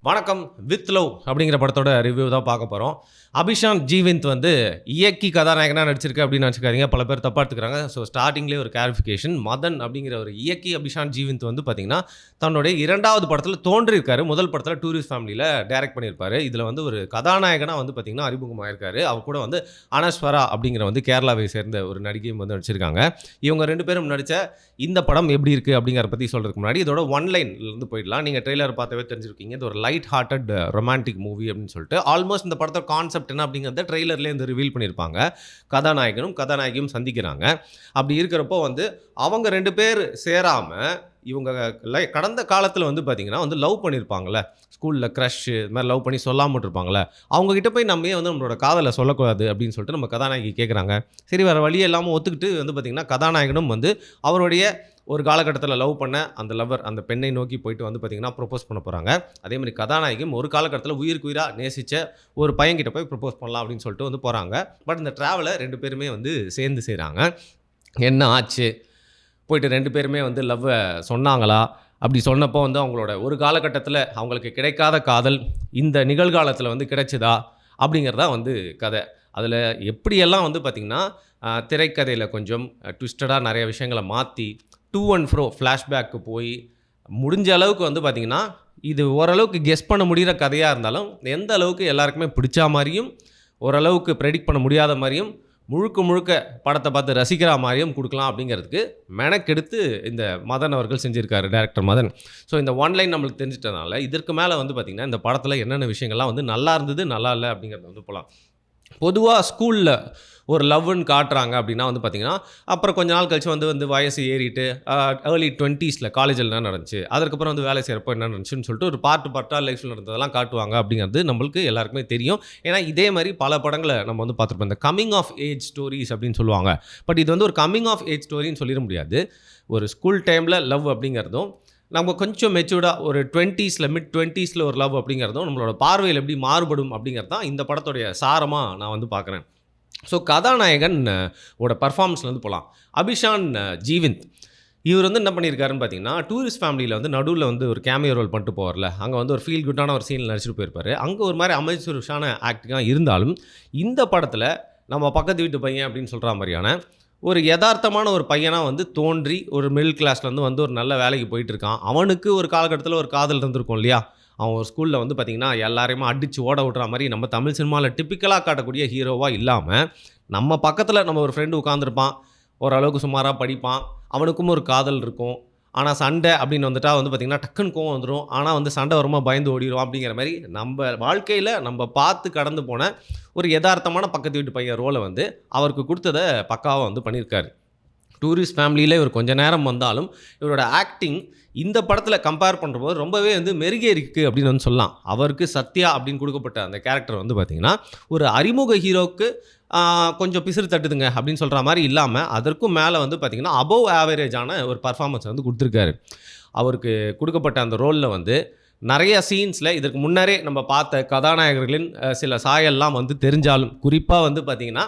வணக்கம். With love அப்படிங்கிற படத்தோட ரிவ்யூ தான் பார்க்க போகிறோம். அபிஷான் ஜீவிந்த் வந்து இயக்கி கதாநாயகனாக நடிச்சிருக்கு அப்படின்னு நினச்சிக்காதீங்க, பல பேர் தப்பாக எடுத்துக்கிறாங்க. ஸோ ஸ்டார்டிங்லேயே ஒரு கிளாரிஃபிகேஷன். மதன் அப்படிங்கிற ஒரு இயக்கி அபிஷான் ஜீவிந்த் வந்து பார்த்திங்கன்னா தன்னுடைய 2வது படத்தில் தோன்றியிருக்காரு. முதல் படத்தில் டூரிஸ்ட் ஃபேமிலியில் டைரக்ட் பண்ணியிருப்பார். இதில் வந்து ஒரு கதாநாயகனாக வந்து பார்த்திங்கன்னா அறிமுகமாயிருக்காரு. அவர் கூட வந்து அனஸ்வரா அப்படிங்கிற வந்து கேரளாவை சேர்ந்த ஒரு நடிகையும் வந்து நடிச்சிருக்காங்க. இவங்க 2 பேரும் நடித்த இந்த படம் எப்படி இருக்குது அப்படிங்கிற பற்றி சொல்கிறதுக்கு முன்னாடி இதோட ஒன்லைன்லேருந்து போயிடலாம். நீங்கள் ட்ரெய்லர் பார்த்தவே தெரிஞ்சிருக்கீங்க. இது ஒரு லைட் ஹார்ட்டட் ரொமான்டிக் மூவி அப்படின்னு சொல்லிட்டு ஆல்மோஸ்ட் இந்த படத்தோட கான்செப்ட் என்ன அப்படிங்கிறத ட்ரெய்லர்லேயே வந்து ரிவீல் பண்ணியிருப்பாங்க. கதாநாயகனும் கதாநாயகியும் சந்திக்கிறாங்க. அப்படி இருக்கிறப்போ வந்து அவங்க 2 பேர் சேராமல் இவங்க கடந்த காலத்தில் வந்து பார்த்திங்கன்னா வந்து லவ் பண்ணியிருப்பாங்களே, ஸ்கூலில் க்ரஷ் இது மாதிரி லவ் பண்ணி சொல்லாமல் இருப்பாங்களே, அவங்ககிட்ட போய் நம்ம வந்து நம்மளோட காதலை சொல்லக்கூடாது அப்படின்னு சொல்லிட்டு நம்ம கதாநாயகி கேட்குறாங்க. சரி, வேறு வழியே இல்லாமல் ஒத்துக்கிட்டு வந்து பார்த்திங்கன்னா கதாநாயகனும் வந்து அவருடைய ஒரு காலகட்டத்தில் லவ் பண்ண அந்த லவ்வர் அந்த பெண்ணை நோக்கி போயிட்டு வந்து பார்த்திங்கன்னா ப்ரொப்போஸ் பண்ண போகிறாங்க. அதேமாதிரி கதாநாயகியும் ஒரு காலகட்டத்தில் உயிருக்கு உயிராக நேசித்த ஒரு பையன்கிட்ட போய் ப்ரொப்போஸ் பண்ணலாம் அப்படின்னு சொல்லிட்டு வந்து போகிறாங்க. பட் இந்த ட்ராவலை 2 பேருமே வந்து சேர்ந்து செய்கிறாங்க. என்ன ஆச்சு, போயிட்டு 2 பேருமே வந்து லவ்வை சொன்னாங்களா, அப்படி சொன்னப்போ வந்து அவங்களோட ஒரு காலகட்டத்தில் அவங்களுக்கு கிடைக்காத காதல் இந்த நிகழ்காலத்தில் வந்து கிடைச்சதா அப்படிங்கிறதா வந்து கதை. அதில் எப்படியெல்லாம் வந்து பார்த்திங்கன்னா திரைக்கதையில் கொஞ்சம் ட்விஸ்டடாக நிறைய விஷயங்களை மாற்றி டூ அண்ட் ஃப்ரோ ஃப்ளாஷ்பேக்கு போய் முடிஞ்ச அளவுக்கு வந்து பார்த்திங்கன்னா இது ஓரளவுக்கு கெஸ் பண்ண முடிகிற கதையாக இருந்தாலும் எந்த அளவுக்கு எல்லாருக்குமே பிடிச்ச மாதிரியும் ஓரளவுக்கு ப்ரெடிக்ட் பண்ண முடியாத மாதிரியும் முழுக்க படத்தை பார்த்து ரசிக்கிற மாதிரியும் கொடுக்கலாம் அப்படிங்கிறதுக்கு மெனக்கெடுத்து இந்த மதன் அவர்கள் செஞ்சுருக்காரு, டைரக்டர் மதன். ஸோ இந்த ஒன்லைன் நம்மளுக்கு தெரிஞ்சிட்டனால இதற்கு மேலே வந்து பார்த்திங்கன்னா இந்த படத்தில் என்னென்ன விஷயங்கள்லாம் வந்து நல்லா இருந்தது நல்லா இல்லை அப்படிங்கிறத வந்து போகலாம். பொதுவாக ஸ்கூலில் ஒரு லவ்னு காட்டுறாங்க அப்படின்னா வந்து பார்த்திங்கன்னா அப்புறம் கொஞ்ச நாள் கழிச்சு வந்து வயசு ஏறிட்டு ஏர்லி 20s காலேஜில் என்ன நடந்துச்சு, அதுக்கப்புறம் வந்து வேலை செய்கிறப்போ என்ன நடந்துச்சுன்னு சொல்லிட்டு ஒரு பார்ட்டாக லைஃப்பில் நடந்ததெல்லாம் காட்டுவாங்க அப்படிங்கிறது நம்மளுக்கு எல்லாருக்குமே தெரியும். ஏன்னா இதே மாதிரி பல படங்களை நம்ம வந்து பார்த்துருப்போம். இந்த கம்மிங் ஆஃப் ஏஜ் ஸ்டோரிஸ் அப்படின்னு சொல்லுவாங்க. பட் இது வந்து ஒரு கம்மிங் ஆஃப் ஏஜ் ஸ்டோரின்னு சொல்லிட முடியாது. ஒரு ஸ்கூல் டைமில் லவ் அப்படிங்கிறதும் நம்ம கொஞ்சம் மெச்சூர்டாக ஒரு 20s மிட் 20s ஒரு லவ் அப்படிங்கிறதும் நம்மளோட பார்வையில் எப்படி மாறுபடும் அப்படிங்கிறது தான் இந்த படத்துடைய சாரமாக நான் வந்து பார்க்குறேன். ஸோ கதாநாயகன் ஓட பர்ஃபார்மன்ஸ்லேருந்து போகலாம். அபிஷான் ஜீவிந்த் இவர் வந்து என்ன பண்ணியிருக்காருன்னு பார்த்தீங்கன்னா டூரிஸ்ட் ஃபேமிலியில் வந்து நடுவில் வந்து ஒரு கேமியோ ரோல் பண்ணிட்டு போவார்ல, அங்கே வந்து ஒரு ஃபீல் குட்டான ஒரு சீனில் நடிச்சிட்டு போயிருப்பார். அங்கே ஒரு மாதிரி அமைச்சருஷான ஆக்டிங்காக இருந்தாலும் இந்த படத்தில் நம்ம பக்கத்து வீட்டு பையன் அப்படின்னு சொல்கிற மாதிரியான ஒரு யதார்த்தமான ஒரு பையனாக வந்து தோன்றி ஒரு மிடில் கிளாஸ்லேருந்து வந்து ஒரு நல்ல வேலைக்கு போயிட்டுருக்கான். அவனுக்கு ஒரு காலகட்டத்தில் ஒரு காதல் இருந்திருக்கும் இல்லையா. அவன் ஒரு ஸ்கூலில் வந்து பார்த்திங்கன்னா எல்லாரையுமே அடித்து ஓட விட்ற மாதிரி நம்ம தமிழ் சினிமாவில் டிப்பிக்கலாக காட்டக்கூடிய ஹீரோவாக இல்லாமல் நம்ம பக்கத்தில் நம்ம ஒரு ஃப்ரெண்டு உட்காந்துருப்பான், ஓரளவுக்கு சுமாராக படிப்பான், அவனுக்கும் ஒரு காதல் இருக்கும். ஆனால் சண்டை அப்படின்னு வந்துட்டா வந்து பார்த்திங்கன்னா டக்குன்னு கோவம் வந்துடும். ஆனால் வந்து சண்டை வருமா பயந்து ஓடிடும் அப்படிங்கிற மாதிரி நம்ம வாழ்க்கையில் நம்ம பார்த்து கடந்து போன ஒரு யதார்த்தமான பக்கத்து வீட்டு பையன் ரோலை வந்து அவருக்கு கொடுத்ததை பக்காவாக வந்து பண்ணியிருக்காரு. டூரிஸ்ட் ஃபேமிலியில் இவர் கொஞ்ச நேரம் வந்தாலும் இவரோட ஆக்டிங் இந்த படத்தில் கம்பேர் பண்ணுறபோது ரொம்பவே வந்து மெருகே இருக்குது அப்படின்னு வந்து சொல்லலாம். அவருக்கு சத்யா அப்படின்னு கொடுக்கப்பட்ட அந்த கேரக்டர் வந்து பார்த்திங்கன்னா ஒரு அறிமுக ஹீரோவுக்கு கொஞ்சம் பிசிறு தட்டுதுங்க அப்படின்னு சொல்கிற மாதிரி இல்லாமல் அதற்கும் மேலே வந்து பார்த்திங்கன்னா அபவ் ஆவரேஜான ஒரு பர்ஃபார்மன்ஸ் வந்து கொடுத்துருக்காரு. அவருக்கு கொடுக்கப்பட்ட அந்த ரோலில் வந்து நிறைய சீன்ஸில் இதற்கு முன்னரே நம்ம பார்த்த கதாநாயகர்களின் சில சாயல்லாம் வந்து தெரிஞ்சாலும் குறிப்பாக வந்து பார்த்திங்கன்னா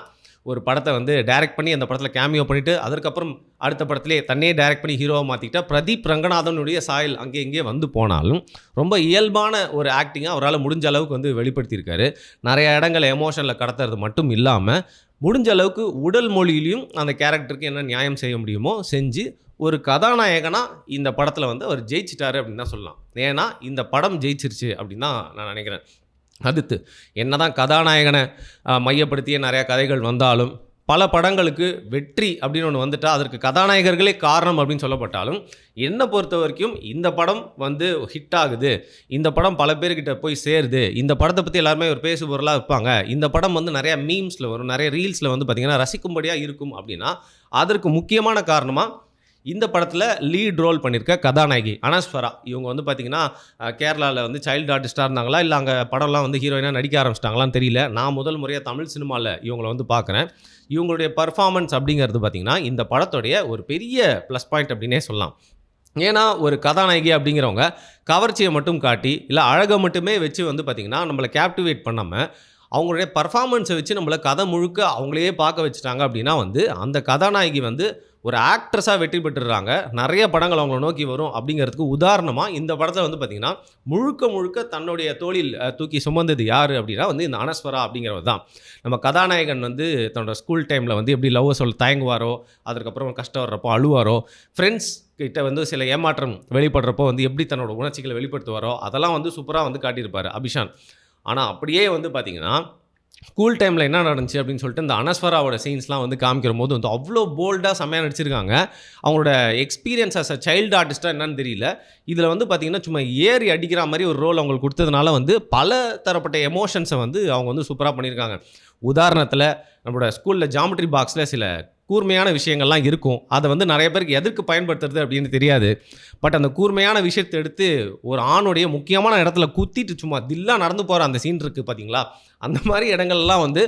ஒரு படத்தை வந்து டைரக்ட் பண்ணி அந்த படத்தில் கேமியோ பண்ணிவிட்டு அதற்கப்புறம் அடுத்த படத்திலே தன்னையே டைரக்ட் பண்ணி ஹீரோவை மாற்றிக்கிட்டால் பிரதீப் ரங்கநாதனுடைய சாயல் அங்கே இங்கே வந்து போனாலும் ரொம்ப இயல்பான ஒரு ஆக்டிங்காக அவரால் முடிஞ்ச அளவுக்கு வந்து வெளிப்படுத்தியிருக்காரு. நிறைய இடங்களை எமோஷனில் கடத்துறது மட்டும் இல்லாமல் முடிஞ்ச அளவுக்கு உடல் மொழியிலையும் அந்த கேரக்டருக்கு என்ன நியாயம் செய்ய முடியுமோ செஞ்சு ஒரு கதாநாயகனாக இந்த படத்தில் வந்து அவர் ஜெயிச்சிட்டாரு அப்படின்னு தான் சொல்லலாம். ஏன்னா இந்த படம் ஜெயிச்சிருச்சு அப்படின்னு தான் நான் நினைக்கிறேன். அடுத்து என்னதான் கதாநாயகனை மையப்படுத்திய நிறையா கதைகள் வந்தாலும் பல படங்களுக்கு வெற்றி அப்படின்னு ஒன்று வந்துட்டால் அதற்கு கதாநாயகர்களே காரணம் அப்படின்னு சொல்லப்பட்டாலும் என்னை பொறுத்த வரைக்கும் இந்த படம் வந்து ஹிட் ஆகுது, இந்த படம் பல பேர்கிட்ட போய் சேருது, இந்த படத்தை பற்றி எல்லாருமே ஒரு பேசு பொருளாக வைப்பாங்க, இந்த படம் வந்து நிறையா மீம்ஸில் வரும், நிறைய ரீல்ஸில் வந்து பார்த்திங்கன்னா ரசிக்கும்படியாக இருக்கும் அப்படின்னா அதற்கு முக்கியமான காரணமாக இந்த படத்தில் லீட் ரோல் பண்ணியிருக்க கதாநாயகி அனஸ்வரா. இவங்க வந்து பார்த்திங்கன்னா கேரளாவில் வந்து சைல்டு ஆர்டிஸ்ட்டாக இருந்தாங்களா இல்லை அங்கே படம்லாம் வந்து ஹீரோயினாக நடிக்க ஆரம்பிச்சிட்டாங்களான்னு தெரியல. நான் முதல் முறையாக தமிழ் சினிமாவில் இவங்களை வந்து பார்க்குறேன். இவங்களுடைய பர்ஃபார்மன்ஸ் அப்படிங்கிறது பார்த்திங்கன்னா இந்த படத்துடைய ஒரு பெரிய ப்ளஸ் பாயிண்ட் அப்படின்னே சொல்லலாம். ஏன்னா ஒரு கதாநாயகி அப்படிங்கிறவங்க கவர்ச்சியை மட்டும் காட்டி இல்லை அழகை மட்டுமே வச்சு வந்து பார்த்திங்கன்னா நம்மளை கேப்டிவேட் பண்ணாமல் அவங்களுடைய பர்ஃபார்மன்ஸை வச்சு நம்மளை கதை முழுக்க அவங்களையே பார்க்க வச்சுட்டாங்க அப்படின்னா வந்து அந்த கதாநாயகி வந்து ஒரு ஆக்ட்ரஸாக வெற்றி பெற்றுறாங்க, நிறைய படங்கள் அவங்கள நோக்கி வரும் அப்படிங்கிறதுக்கு உதாரணமாக இந்த படத்தில் வந்து பார்த்திங்கன்னா முழுக்க முழுக்க தன்னுடைய தோளில் தூக்கி சுமந்தது யார் அப்படின்னா வந்து இந்த அனஸ்வரா அப்படிங்கிறவர் தான். நம்ம கதாநாயகன் வந்து தன்னோட ஸ்கூல் டைமில் வந்து எப்படி லவ் சொல்ல தயங்குவாரோ, அதுக்கப்புறம் கஷ்டம் வர்றப்போ அழுவாரோ, ஃப்ரெண்ட்ஸ் கிட்ட வந்து சில ஏமாற்றம் வெளிப்படுறப்போ வந்து எப்படி தன்னோட உணர்ச்சிகளை வெளிப்படுத்துவாரோ அதெல்லாம் வந்து சூப்பராக வந்து காட்டியிருப்பார் அபிஷான். ஆனால் அப்படியே வந்து பார்த்திங்கன்னா ஸ்கூல் டைமில் என்ன நடந்துச்சு அப்படின்னு சொல்லிட்டு இந்த அனஸ்வராவோட சீன்ஸ்லாம் வந்து காமிக்கிற போது வந்து அவ்வளோ போல்டாக செம்மையாக நடிச்சிருக்காங்க. அவங்களோட எக்ஸ்பீரியன்ஸ் அஸ் அ சைல்டு ஆர்டிஸ்ட்டாக என்னன்னு தெரியல, இதில் வந்து பார்த்திங்கன்னா சும்மா ஏறி அடிக்கிற மாதிரி ஒரு ரோல் அவங்களுக்கு கொடுத்ததுனால வந்து பல தரப்பட்ட எமோஷன்ஸை வந்து அவங்க வந்து சூப்பராக பண்ணியிருக்காங்க. உதாரணத்தில் நம்மளோட ஸ்கூலில் ஜாமெட்ரி பாக்ஸில் சில கூர்மையான விஷயங்கள்லாம் இருக்கும், அதை வந்து நிறைய பேருக்கு எதற்கு பயன்படுத்துறது அப்படின்னு தெரியாது. பட் அந்த கூர்மையான விஷயத்தை எடுத்து ஒரு ஆணுடைய முக்கியமான இடத்துல குத்திட்டு சும்மா தில்லாக நடந்து போகிற அந்த சீன் இருக்குது பார்த்தீங்களா, அந்த மாதிரி இடங்கள்லாம் வந்து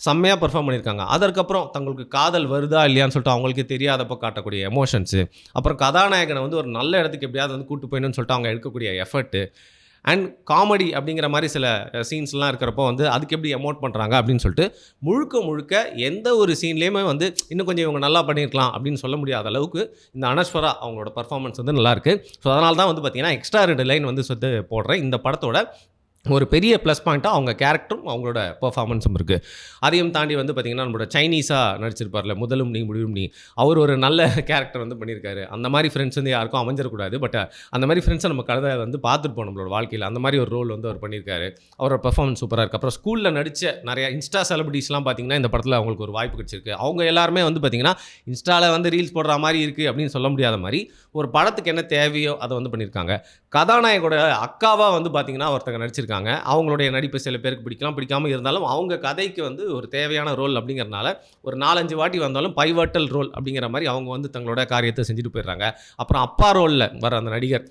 செம்மையாக பெர்ஃபார்ம் பண்ணியிருக்காங்க. அதற்கப்புறம் தங்களுக்கு காதல் வருதா இல்லையான்னு சொல்லிட்டு அவங்களுக்கு தெரியாதப்போ காட்டக்கூடிய எமோஷன்ஸு, அப்புறம் கதாநாயகனை வந்து ஒரு நல்ல இடத்துக்கு எப்படியாவது வந்து கூட்டு போயணும்னு சொல்லிட்டு அவங்க எடுக்கக்கூடிய எஃபர்ட்டு, அண்ட் காமெடி அப்படிங்கிற மாதிரி சில சீன்ஸ்லாம் இருக்கிறப்போ வந்து அதுக்கு எப்படி எமோட் பண்ணுறாங்க அப்படின்னு சொல்லிட்டு முழுக்க முழுக்க எந்த ஒரு சீன்லேயுமே வந்து இன்னும் கொஞ்சம் இவங்க நல்லா பண்ணியிருக்கலாம் அப்படின்னு சொல்ல முடியாத அளவுக்கு இந்த அனஸ்வரா அவங்களோட பர்ஃபார்மன்ஸ் வந்து நல்லாயிருக்கு. ஸோ அதனால தான் வந்து பார்த்திங்கன்னா எக்ஸ்ட்ரா 2 லைன் வந்து சொல்லிட்டு போடுறேன். இந்த படத்தோட ஒரு பெரிய ப்ளஸ் பாயிண்ட்டாக அவங்க கேரக்டரும் அவங்களோட பெர்ஃபார்மன்ஸும் இருக்குது. அதையும் தாண்டி வந்து பார்த்திங்கன்னா நம்மளோட சைனீஸாக நடிச்சிருப்பார்ல முதலும் நீ முடிவும் நீ, அவர் ஒரு நல்ல கேரக்டர் வந்து பண்ணியிருக்காரு. அந்த மாதிரி ஃப்ரெண்ட்ஸ் வந்து யாருக்கும் அமைஞ்சிடக்கூடாது, பட் அந்த மாதிரி ஃப்ரெண்ட்ஸை நம்ம கதை வந்து பார்த்துருப்போம் நம்மளோட வாழ்க்கையில். அந்த மாதிரி ஒரு ரோல் வந்து அவர் பண்ணியிருக்காரு. அவரோட பெர்ஃபார்மன்ஸ் சூப்பராக இருக்குது. அப்புறம் ஸ்கூலில் நடித்த நிறையா இன்ஸ்டா செலிபிரிட்டிஸ்லாம் பார்த்திங்கன்னா இந்த படத்தில் அவங்களுக்கு ஒரு வாய்ப்பு கிடச்சிருக்கு. அவங்க எல்லாருமே வந்து பார்த்திங்கன்னா இன்ஸ்டாவில் வந்து ரீல்ஸ் போடுற மாதிரி இருக்குது அப்படின்னு சொல்ல முடியாத மாதிரி ஒரு படத்துக்கு என்ன தேவையோ அதை வந்து பண்ணியிருக்காங்க. கதாநாயகோட அக்காவாக வந்து பார்த்திங்கன்னா ஒருத்தங்க நடிச்சிருக்காங்க. அவங்களுடைய நடிப்பு சில பேருக்கு பிடிக்கலாம், பிடிக்காமல் இருந்தாலும் அவங்க கதைக்கு வந்து ஒரு தேவையான ரோல் அப்படிங்கிறனால ஒரு 4-5 வாட்டி வந்தாலும் பைவட்டல் ரோல் அப்படிங்கிற மாதிரி அவங்க வந்து தங்களோட காரியத்தை செஞ்சுட்டு போயிடுறாங்க. அப்புறம் அப்பா ரோலில் வர அந்த நடிகர்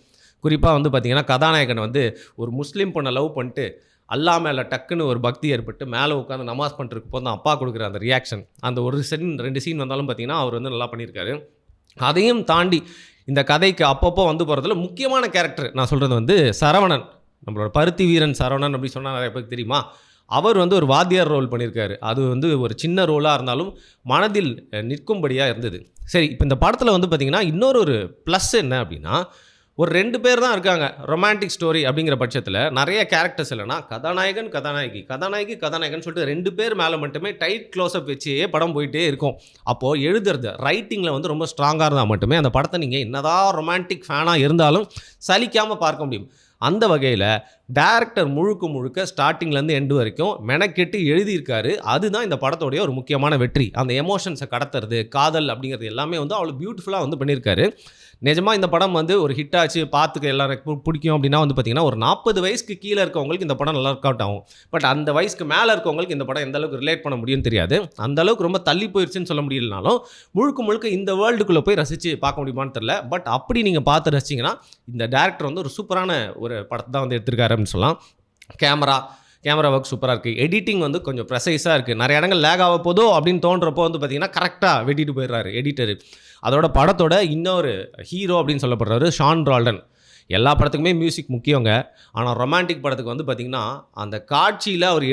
குறிப்பாக வந்து பார்த்திங்கன்னா கதாநாயகன் வந்து ஒரு முஸ்லீம் பொண்ணை லவ் பண்ணிட்டு அல்லா மேலே டக்குன்னு ஒரு பக்தி ஏற்பட்டு மேலே உட்காந்து நமாஸ் பண்ணிட்டு போது அப்பா கொடுக்குற அந்த ரியாக்ஷன், அந்த ஒரு சீன் 2 சீன் வந்தாலும் பார்த்திங்கன்னா அவர் வந்து நல்லா பண்ணியிருக்காரு. அதையும் தாண்டி இந்த கதைக்கு அப்பப்போ வந்து போகிறதுல முக்கியமான கேரக்டர் நான் சொல்கிறது வந்து சரவணன், நம்மளோட பருத்தி வீரன் சரவணன் அப்படி சொன்னால் நிறைய பேருக்கு தெரியுமா, அவர் வந்து ஒரு வாத்தியார் ரோல் பண்ணியிருக்காரு. அது வந்து ஒரு சின்ன ரோலாக இருந்தாலும் மனதில் நிற்கும்படியாக இருந்தது. சரி, இப்போ இந்த படத்தில் வந்து பார்த்திங்கன்னா இன்னொரு ப்ளஸ் என்ன அப்படின்னா ஒரு 2 பேர் தான் இருக்காங்க. ரொமான்டிக் ஸ்டோரி அப்படிங்கிற பட்சத்தில் நிறைய கேரக்டர்ஸ் இல்லைனா கதாநாயகன் கதாநாயகி கதாநாயகி கதாநாயகன் சொல்லிட்டு 2 பேர் மேலே மட்டுமே டைட் க்ளோஸ்அப் வச்சே படம் போயிட்டே இருக்கும். அப்போது எழுதுறது ரைட்டிங்கில் வந்து ரொம்ப ஸ்ட்ராங்காக இருந்தால் மட்டுமே அந்த படத்தை நீங்கள் என்னதான் ரொமான்டிக் ஃபேனாக இருந்தாலும் சலிக்காமல் பார்க்க முடியும். அந்த வகையில் டைரக்டர் முழுக்க முழுக்க ஸ்டார்டிங்லேருந்து எண்டு வரைக்கும் மெனக்கெட்டு எழுதியிருக்காரு. அதுதான் இந்த படத்தோடைய ஒரு முக்கியமான வெற்றி. அந்த எமோஷன்ஸை கடத்துறது, காதல் அப்படிங்கிறது எல்லாமே வந்து அவ்வளோ பியூட்டிஃபுல்லாக வந்து பண்ணியிருக்காரு. நிஜமாக இந்த படம் வந்து ஒரு ஹிட் ஆச்சு, பார்த்துக்க எல்லாருக்கும் பிடிக்கும் அப்படின்னா வந்து பார்த்திங்கன்னா ஒரு 40 வயசுக்கு கீழே இருக்கவங்களுக்கு இந்த படம் நல்லா ஒர்க் அவுட் ஆகும். பட் அந்த வயசுக்கு மேலே இருக்கவங்களுக்கு இந்த படம் எந்த அளவுக்கு ரிலேட் பண்ண முடியும்னு தெரியாது. அந்த அளவுக்கு ரொம்ப தள்ளி போயிடுச்சுன்னு சொல்ல முடியலனாலும் முழுக்க முழுக்க இந்த வேர்ல்டுக்குள்ளே போய் ரசித்து பார்க்க முடியுமான்னு தெரியல. பட் அப்படி நீங்கள் பார்த்து ரசிச்சிங்கன்னா இந்த டேரக்டர் வந்து ஒரு சூப்பரான ஒரு படத்தை தான் வந்து எடுத்திருக்காரு அப்படின்னு சொல்லலாம். கேமரா ஒர்க் சூப்பராக இருக்குது. எடிட்டிங் வந்து கொஞ்சம் ப்ரெசைஸாக இருக்குது. நிறைய இடங்கள் லேக் ஆக போதோ அப்படின்னு தோன்றப்போ வந்து பார்த்திங்கன்னா கரெக்டாக வெட்டிட்டு போயிடுறாரு எடிட்டர். அதோட படத்தோட இன்னொரு ஹீரோ அப்படின்னு சொல்லப்படுறாரு ஷான் ரால்டன். எல்லா படத்துக்குமே மியூசிக் முக்கியங்க. ஆனால் ரொமான்டிக் படத்துக்கு வந்து பார்த்திங்கன்னா அந்த காட்சியில் அவர்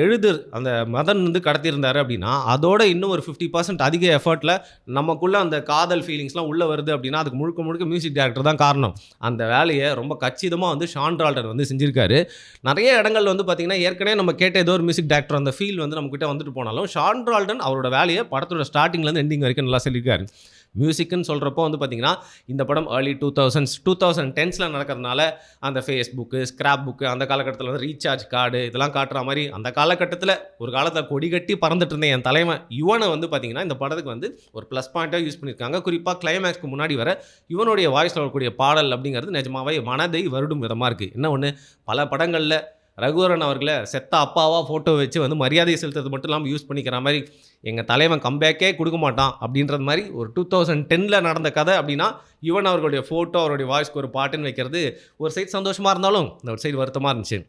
அந்த மதன் வந்து கடத்தியிருந்தார் அப்படின்னா அதோட இன்னும் ஒரு 50% அதிக எஃபர்ட்டில் நமக்குள்ளே அந்த காதல் ஃபீலிங்ஸ்லாம் உள்ளே வருது அப்படின்னா அதுக்கு முழுக்க முழுக்க மியூசிக் டைரக்டர் தான் காரணம். அந்த வேலையை ரொம்ப கச்சிதமாக வந்து ஷான் ரால்டன் வந்து செஞ்சுருக்காரு. நிறைய இடங்கள் வந்து பார்த்திங்கன்னா ஏற்கனவே நம்ம கேட்ட ஏதோ ஒரு மியூசிக் டைரக்டர் அந்த ஃபீல் வந்து நம்மக்கிட்ட வந்துட்டு போனாலும் ஷான் ரால்டன் அவரோட வேலையை படத்தோட ஸ்டார்டிங்லேருந்து எண்டிங் வரைக்கும் நல்லா சொல்லியிருக்காரு. மியூசிக்குன்னு சொல்கிறப்போ வந்து பார்த்திங்கன்னா இந்த படம் ஏர்லி 2010s நடக்கிறதுனால அந்த ஃபேஸ்புக்கு, ஸ்கிராப் புக்கு, அந்த காலகட்டத்தில் வந்து ரீசார்ஜ் கார்டு இதெல்லாம் காட்டுற மாதிரி அந்த காலகட்டத்தில் ஒரு காலத்தில் கொடி கட்டி பறந்துட்டு இருந்தேன் என் தலைமை யுவனை வந்து பார்த்திங்கன்னா இந்த படத்துக்கு வந்து ஒரு ப்ளஸ் பாயிண்ட்டாக யூஸ் பண்ணியிருக்காங்க. குறிப்பாக கிளைமேக்ஸ்க்கு முன்னாடி வர யுவனுடைய வாய்ஸில் வரக்கூடிய பாடல் அப்படிங்கிறது நிஜமாவே மனதை வருடும் விதமாக இருக்குது. என்ன ஒன்று, பல படங்களில் ரகுவரன் அவர்களை செத்த அப்பாவாக ஃபோட்டோ வச்சு வந்து மரியாதை செலுத்துறது மட்டும் இல்லாமல் யூஸ் பண்ணிக்கிற மாதிரி எங்கள் தலைவன் கம்பேக்கே கொடுக்க மாட்டான் அப்படின்றது மாதிரி ஒரு 2010 நடந்த கதை அப்படின்னா யுவன் அவர்களுடைய ஃபோட்டோ அவருடைய வாய்ஸ்க்கு ஒரு பாட்டுன்னு வைக்கிறது ஒரு சைடு சந்தோஷமாக இருந்தாலும் இந்த ஒரு சைடு வருத்தமாக இருந்துச்சு.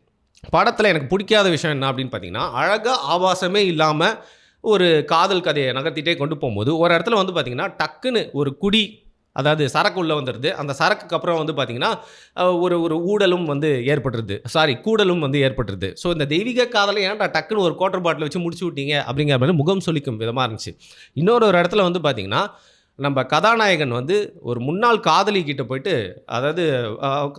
படத்தில் எனக்கு பிடிக்காத விஷயம் என்ன அப்படின்னு பார்த்தீங்கன்னா அழகாக ஆபாசமே இல்லாமல் ஒரு காதல் கதையை நகர்த்திட்டே கொண்டு போகும்போது ஒரு இடத்துல வந்து பார்த்திங்கன்னா டக்குன்னு ஒரு குடி, அதாவது சரக்கு உள்ளே வந்துடுது. அந்த சரக்குக்கு அப்புறம் வந்து பார்த்திங்கன்னா ஒரு ஊடலும் வந்து கூடலும் வந்து ஏற்பட்டுருது. ஸோ இந்த தெய்வீக காதலை ஏன்டா டக்குன்னு ஒரு குவார்டர் பாட்டில் வச்சு முடிச்சு விட்டீங்க அப்படிங்கிற மாதிரி முகம் சொல்லிக்கும் விதமாக இருந்துச்சு. இன்னொரு இடத்துல வந்து பார்த்திங்கன்னா நம்ம கதாநாயகன் வந்து ஒரு முன்னாள் காதலி கிட்ட போயிட்டு, அதாவது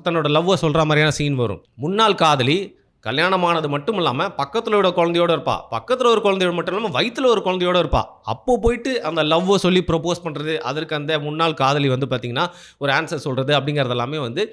தன்னோட லவ்வை சொல்கிற மாதிரியான சீன் வரும். முன்னாள் காதலி கல்யாணமானது மட்டும் இல்லாமல் பக்கத்தில் ஒரு குழந்தையோடு இருப்பா. பக்கத்தில் ஒரு குழந்தையோடு மட்டும் இல்லாமல் வயிற்றில் ஒரு குழந்தையோடு இருப்பா. அப்போ போயிட்டு அந்த லவ்வை சொல்லி ப்ரொப்போஸ் பண்ணுறது, அதற்கு அந்த முன்னாள் காதலி வந்து பார்த்திங்கன்னா ஒரு ஆன்சர் சொல்கிறது அப்படிங்கிறது எல்லாமே வந்து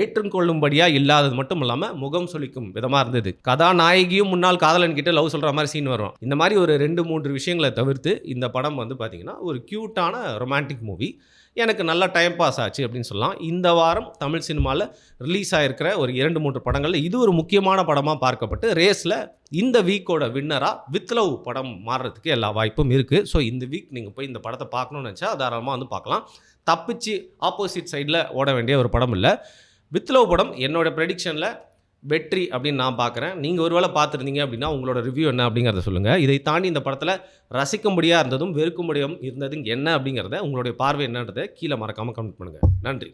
ஏற்றுக்கொள்ளும்படியாக இல்லாதது மட்டும் இல்லாமல் முகம் சொலிக்கும் விதமாக இருந்தது. கதாநாயகியும் முன்னாள் காதலன் கிட்ட லவ் சொல்கிற மாதிரி சீன் வரும். இந்த மாதிரி ஒரு 2-3 விஷயங்களை தவிர்த்து இந்த படம் வந்து பார்த்திங்கன்னா ஒரு க்யூட்டான ரொமான்டிக் மூவி. எனக்கு நல்ல டைம் பாஸ் ஆச்சு அப்படின்னு சொல்லலாம். இந்த வாரம் தமிழ் சினிமாவில் ரிலீஸ் ஆகிருக்கிற ஒரு 2-3 படங்களில் இது ஒரு முக்கியமான படமாக பார்க்கப்பட்டு ரேஸில் இந்த வீக்கோட வின்னராக வித் லவ் படம் மாறுறதுக்கு எல்லா வாய்ப்பும் இருக்குது. ஸோ இந்த வீக் நீங்கள் போய் இந்த படத்தை பார்க்கணுன்னு நினச்சா தாராளமாக வந்து பார்க்கலாம். தப்பிச்சு ஆப்போசிட் சைடில் ஓட வேண்டிய ஒரு படம் இல்லை. வித் லவ் படம் என்னோட ப்ரெடிக்ஷனில் வெற்றி அப்படின்னு நான் பார்க்குறேன். நீங்கள் ஒருவேளை பார்த்துருந்தீங்க அப்படின்னா உங்களோட ரிவ்யூ என்ன அப்படிங்கிறத சொல்லுங்கள். இதை தாண்டி இந்த படத்தில் ரசிக்கும்படியாக இருந்ததும் வெறுக்கும்படியும் இருந்ததும் என்ன அப்படிங்கிறத உங்களுடைய பார்வை என்னன்றதை கீழே மறக்காமல் கமெண்ட் பண்ணுங்கள். நன்றி.